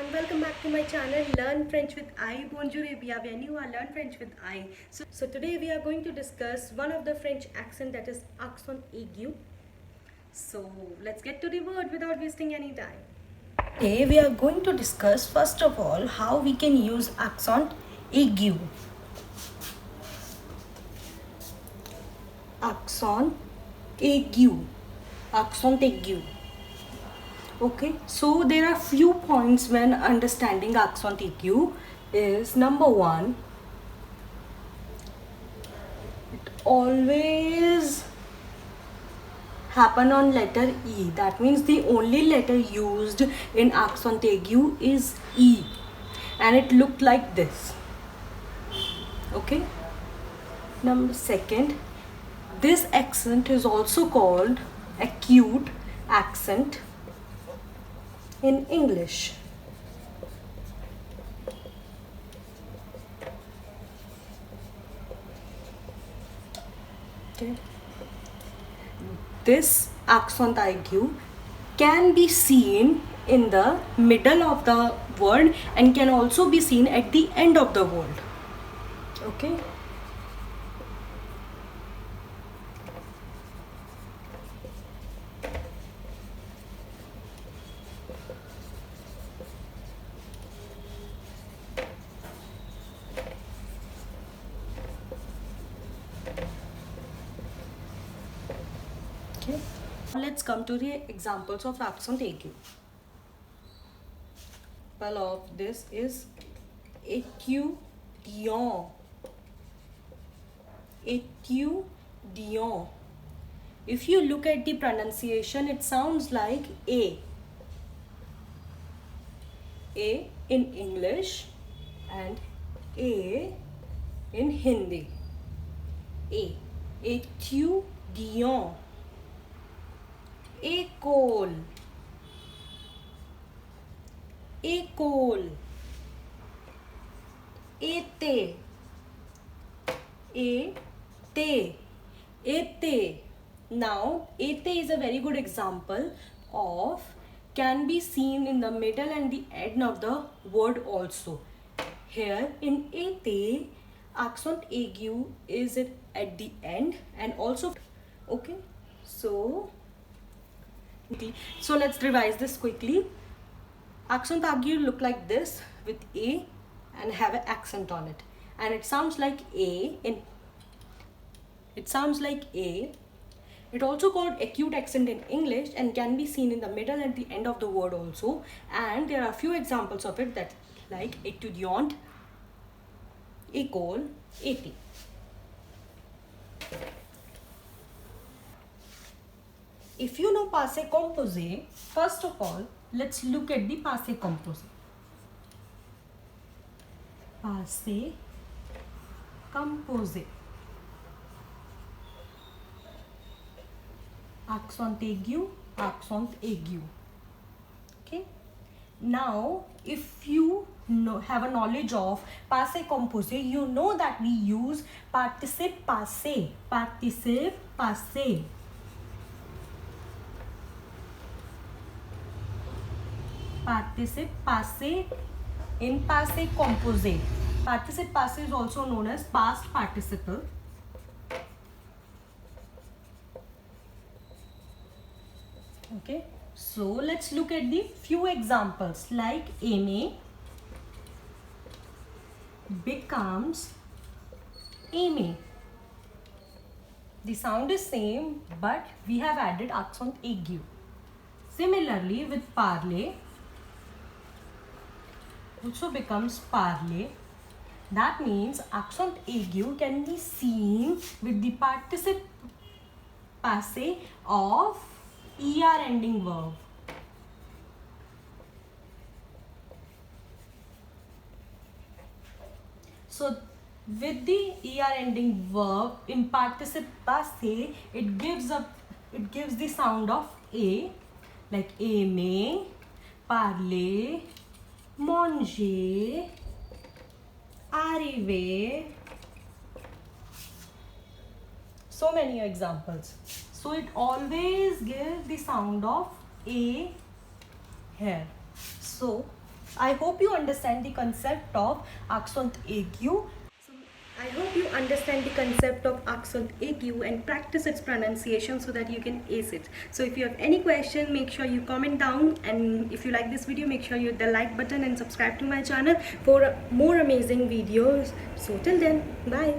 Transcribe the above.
everyone, welcome back to my channel Learn French with I. Bonjour et bienvenue à Learn French with I. So today we are going to discuss one of the French accent, that is accent aigu. So let's get to the word without wasting any time. Today we are going to discuss first of all how we can use accent aigu. Accent aigu. Accent aigu. Okay, so there are few points when understanding accent aigu. Is number one, it always happen on letter E. That means the only letter used in accent aigu is E, and it looked like this. Okay. Number second, this accent is also called acute accent in English. Okay. This accent aigu can be seen in the middle of the word and can also be seen at the end of the word. Okay. Okay. Let's come to the examples of accent aigu. Well, of this is étudiant. Étudiant. If you look at the pronunciation, it sounds like A. A in English and A in Hindi. A. Étudiant. École. École. Été. Été. Été. Now, été is a very good example of can be seen in the middle and the end of the word also. Here in été, accent aigu is at the end and also okay. So let's revise this quickly. Accent aigu look like this with A and have an accent on it, and it sounds like A. It also called acute accent in English and can be seen in the middle and the end of the word also. And there are a few examples of it that like étudiant, école, été. If you know passé composé, first of all, let's look at the passé composé. Passé composé. Accent aigu, accent aigu. Okay. Now, if you have a knowledge of passé composé, you know that we use participe passé. Participe passé. Participe passé in passé composé. Participe passé is also known as past participle. Okay, so let's look at the few examples like aimer becomes aimé. The sound is same, but we have added accent aigu. Similarly with parler, also becomes parler. That means accent aigu can be seen with the participe passé of ER ending verb. So with the ER ending verb in participe passé, it gives the sound of A, like aimer, parler, manger, arriver. So many examples. So it always gives the sound of A here. So I hope you understand the concept of accent AQ. I hope you understand the concept of accent AQ and practice its pronunciation so that you can ace it. So if you have any question, make sure you comment down, and if you like this video, make sure you hit the like button and subscribe to my channel for more amazing videos. So till then, bye.